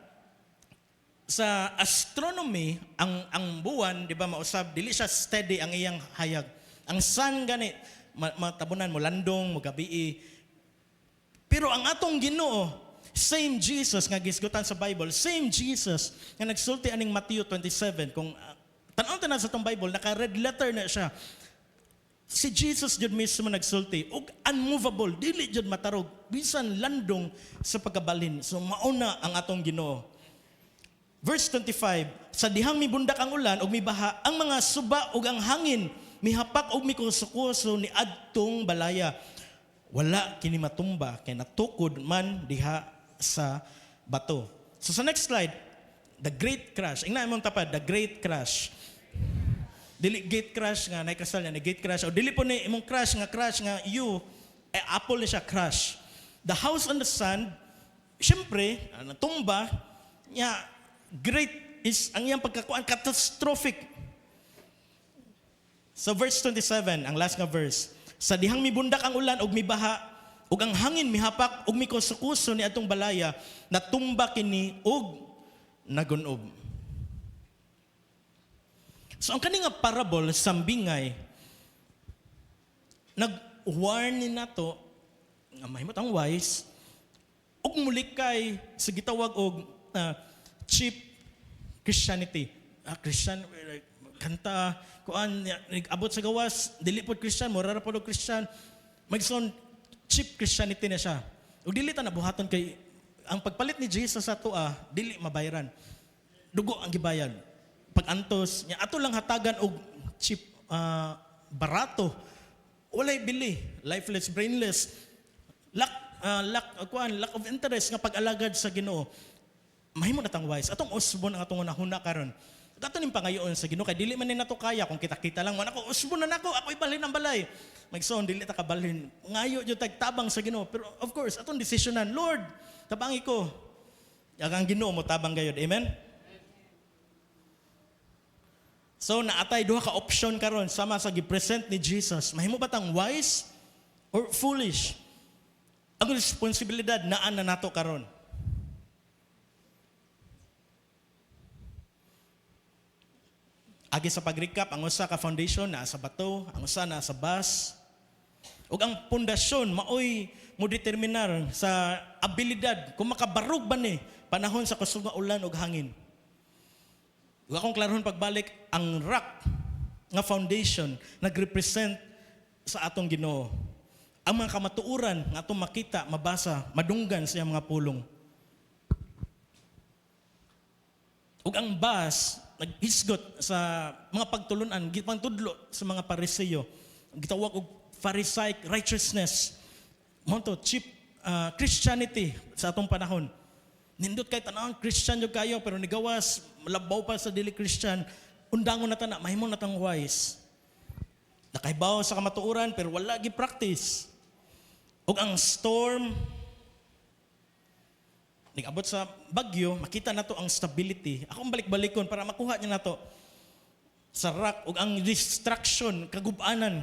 [SPEAKER 1] sa astronomy, ang buwan, di ba mausab, dili siya steady ang iyang hayag. Ang sun gani, matabunan mo, landong, mo gabi. Pero ang atong Ginoo, same Jesus nga gisgutan sa Bible, same Jesus nga nagsulti aning Matthew 27, kung tanaw tanan sa tong Bible, naka-red letter na siya. Si Jesus jud mismo nagsulti og unmovable, dili jud matarog, bisan landong sa pagkabalhin. So mauna ang atong Ginoo. Verse 25, sa dihang mibundak ang ulan og mibaha, ang mga suba ug ang hangin mihapak og mikusukuso ni adtong balaya. Wala kini matumba kay natukod man diha sa bato. So sa next slide, the great crash. Ingna imong tapad, the great crash. Dili gate crash nga naikasal niya, gate crash o dili po ni imong crash nga you apple ni siya crash. The house on the sand, syempre natumba niya, great is ang iyang pagkakuan catastrophic. So verse 27, ang last nga verse. Sa dihang mibundak ang ulan og mibaha ug ang hangin mihapak ug mikusukuso ni atong balaya, natumba kini og nagunob. So ang kaning nga parable sambingay nag-warn ni nato nga mahimot ang wise ug mulikay sa gitawag og cheap Christianity. Christian kanta kuan abot sa gawas dili pod Christian, mura ra pod og Christian. Magson cheap Christianity na siya. Ug dili ta nabuhaton kay ang pagpalit ni Jesus sa atoa dili mabayaran. Dugo ang gibayad. Pag antos nya ato lang hatagan og cheap barato. Walay bili, lifeless, brainless. Lack of interest nga pag-alagad sa Ginoo. Mahimo na tang wise. Atong usbon ang atong nahuna karon. Dato ning pangayoon sa Ginoo kay dili man ni nato kaya kung kita-kita lang man ako usbon na nako, ako ibalhin ang balay. Magson dili ta kabalhin. Ngayo jud tagtabang sa Ginoo. Pero of course, atong desisyonan, Lord, tabangi ko. Yagang Ginoo mo tabang gayud. Amen. So naatay duha ka option karon sama sa gi-present ni Jesus. Mahimo ba tang wise or foolish? Ang responsibilidad naa na nato karon. Agi sa pag-recap, ang usa ka foundation naa sa bato, ang usa naa sa bas. Ug ang pundasyon maoy mo determinar sa abilidad kung makabarog ba ni panahon sa kusog nga ulan ug hangin. Ug akong klarohon pagbalik, ang rock nga foundation nagrepresent sa atong Ginoo. Ang mga kamatuoran nga atong makita, mabasa, madunggan sa iyang mga pulong. Ug ang bas naghisgot sa mga pagtulunan, gipantudlo sa mga Pariseo. Gitawag og Pharisaic righteousness. Monto cheap Christianity sa atong panahon. Nindot kay tanang Christian jud kayo pero nigawas labaw pa sa dili Christian. Undangon na tana, mahimo na tang wise. Nakahibaw sa kamatuoran pero wala gi practice. Ug ang storm nag-abot sa bagyo, makita nato ang stability. Akong balik-balikon para makuha niya nato sa rock ug ang distraction, kagub-anan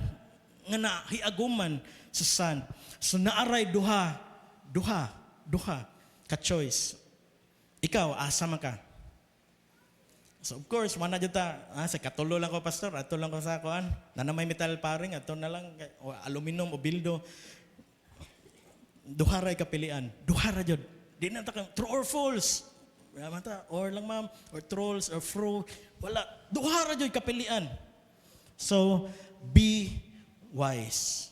[SPEAKER 1] nga nahiaguman sa sun. So naaray duha ka choice. Ikaw, asa man ka? So of course, mana jud ta, sa katulo lang ko pastor, ato lang ko sa kuan. Na may metal paring, ato na lang o aluminum o bildo. Duha ray kapilian. Duha ra jud. Di na ta kang true or false. Mata or lang ma'am or trolls or fro. Wala. Duha ra jud kapilian. So be wise.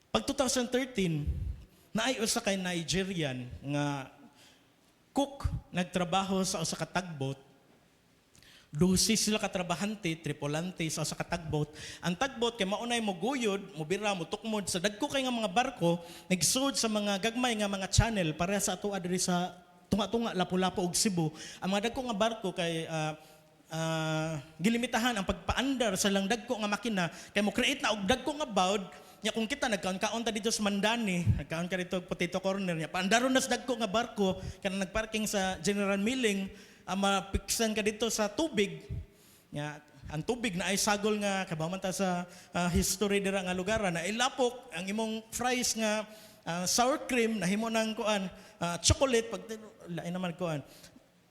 [SPEAKER 1] Pag 2013, naay usa kay Nigerian nga cook nagtrabaho sa usa ka tugboat. 12 sila ka trabahante, tripulante sa usa ka tugboat. Ang tugboat kay maunay mo guyod, mo bira mo tukmod sa dagko kay nga mga barko, nagsud sa mga gagmay nga mga channel para sa ato adiri sa tunga-tunga Lapu-Lapu ug Cebu. Ang mga dagko nga barko kay gilimitahan ang pagpaandar sa lang dagko nga makina kay mo create na og dagko nga baud. Nya kung kita nagkaon ta dito sa Mandani, nagkaon ka dito Potato Corner nya paandaron na sa dagko nga barko kana nagparking sa General Milling, mapiksan ka dito sa tubig. Nya ang tubig na ay sagol nga kabaman ta sa history dira nga lugar na ilapok ang imong fries nga sour cream na himo nang kuan chocolate pag lain naman kuan.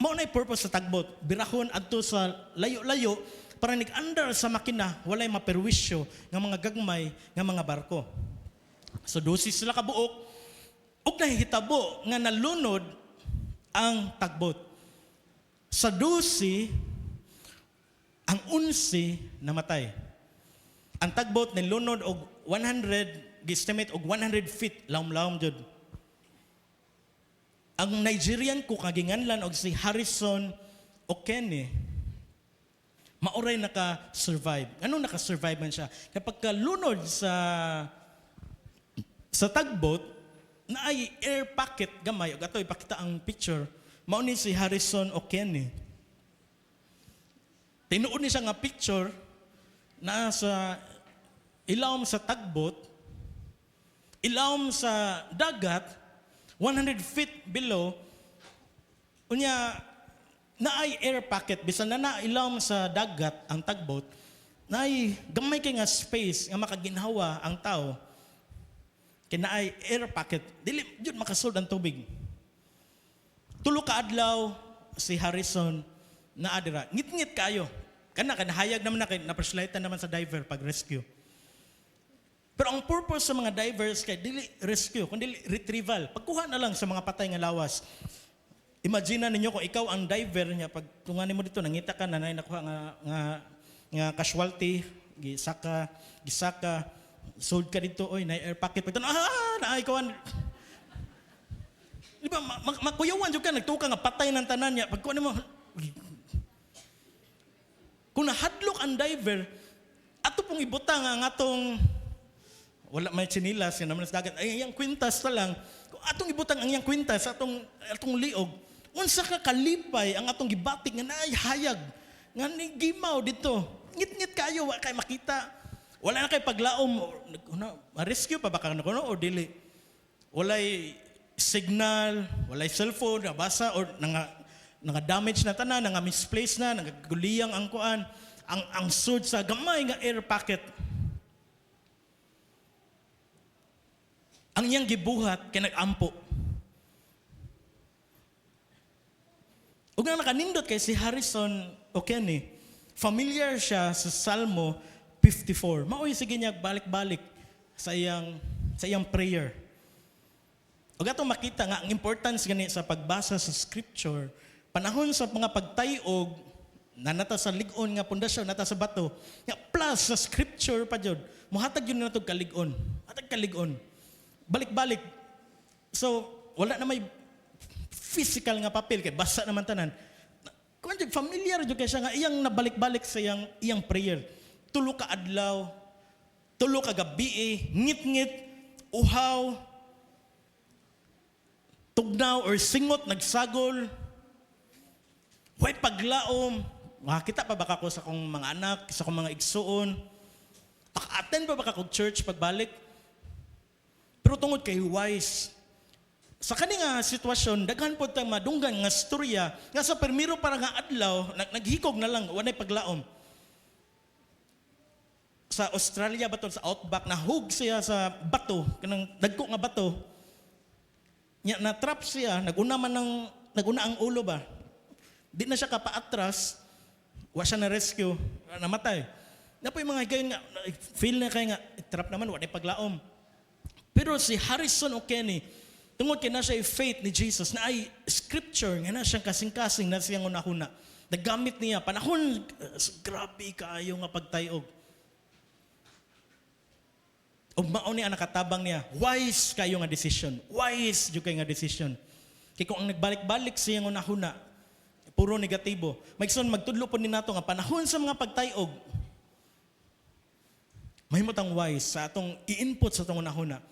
[SPEAKER 1] Mao na purpose sa tugboat. Birahon adto sa layo-layo para nag-andar sa makina, walay maperwisyo ng mga gagmay ng mga barko. So 12 sila kabuok, ug nahihitabo nga nalunod ang tugboat. Sa 12, ang 11 namatay. Ang tugboat nilunod og 100, gi-estimate og 100 feet, lawom-lawom jud. Ang Nigerian cook nga ginganlan og si Harrison Okene, mauray naka-survive. Ano naka-survive man siya? Kapag kalunod sa tugboat, na ay air pocket gamay, o gato ipakita ang picture, mauni si Harrison Okene. Tinuod ni siya nga picture na sa ilawom sa tugboat, ilawom sa dagat, 100 feet below, unya, naay air pocket bisan na nailawom sa dagat ang tugboat, naay gamay kay nga space nga makaginhawa ang tao. Kay naay air pocket, dili jud makasold ang tubig. Tulo ka adlaw si Harrison na adira. Ngit-ngit kayo. Kana kanahayag naman na kay na-flashlightan naman sa diver pag rescue. Pero ang purpose sa mga divers kay dili rescue, kundi retrieval. Pagkuha na lang sa mga patay nga lawas. Imagine ninyo kung ikaw ang diver niya, pag tunganin mo dito, nangita ka na nakuha nga casualty, gisaka, sold ka dito, oy, na air pocket. Pag naay kawan. Di ba, makuyawan ka, nagtuka nga patay ng tanan niya. Pag mo, kung nahadlok ang diver, ato pong ibutang ang atong, wala may chinilas, yan naman sa dagat, ay yung kwintas na lang, kung atong ibutang ang yung kwintas, atong liog, unsa ka kalipay ang atong gibatik nga naayhayag, nga gimaw dito, ngit-ngit kayo, wala kayo makita, wala na kayo paglaom, ma-rescue pa ba ka na o dili? Walay signal, walay cellphone, nabasa, or damage na tanan, misplace na, nagaguliyang ang kuan, ang sword sa gamay nga air pocket. Ang iyang gibuhat kay nag-ampo. Ug nga nakanindot kay si Harrison Okene, familiar siya sa Salmo 54. Maoy sige niya balik-balik sa iyang prayer. Ug atong makita nga ang importance gani sa pagbasa sa scripture, panahon sa mga pagtayog na nata sa lig-on nga pundasyon, nata sa bato, nga plus sa scripture pa jud, muhatag yun natog kalig-on. Hatag kalig-on. Balik-balik. So, wala na may physical nga papel kay basa naman tanan. Kung familiar jud kay siya nga iyang nabalik-balik sa iyang prayer. Tulo ka adlaw, tulo ka gabi, ngit-ngit, uhaw, tugnaw or singot nagsagol. Way paglaom. Makakita pa ba ako sa akong mga anak, sa akong mga igsuon? Maka-attend pa ba ako church pagbalik? Pero tungod kay wise, sa kani nga sitwasyon, daghan po tayong madunggan nga storya, nga sa permiro para nga adlaw, naghikog na lang, wanay paglaom. Sa Australia ba to, sa outback, nahug siya sa bato, kanang dagko nga bato, na-trap siya, naguna ang ulo ba? Di na siya kapaatras, wa siya na-rescue, namatay. Na po yung mga higayon nga, feel na kayo nga, trap naman, wanay paglaom. Pero si Harrison Okene, tungod kay na siya faith ni Jesus, na ay scripture, nga na siyang kasing-kasing na siyang unahuna. Nagamit niya, panahon, grabe kayo nga pagtayog. O maon niya nakatabang niya, wise kayo nga decision. Wise yung kayo nga decision. Kaya kung ang nagbalik-balik siyang unahuna, puro negatibo. Maigsoon, magtudlo po ni nato nga panahon sa mga pagtayog, mahimot ang wise sa atong i-input sa atong unahuna.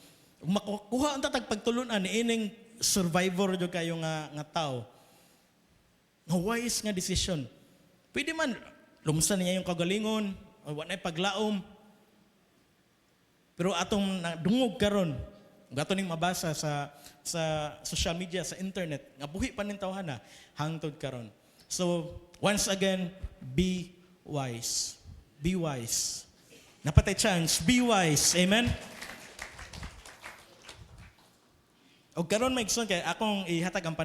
[SPEAKER 1] Makukuha ang tatag pagtulunan ni ining survivor jo kayo nga tao. Nga wise nga decision. Pwede man lumsan niya yung kagalingon, o wanay paglaom. Pero atong dungog karon, gato ning mabasa sa social media, sa internet, nga buhi pa ning tawhana hangtod karon. So, once again, be wise. Be wise. Napatay chance, be wise. Amen? O karon maigsoon kay akong ihatag ang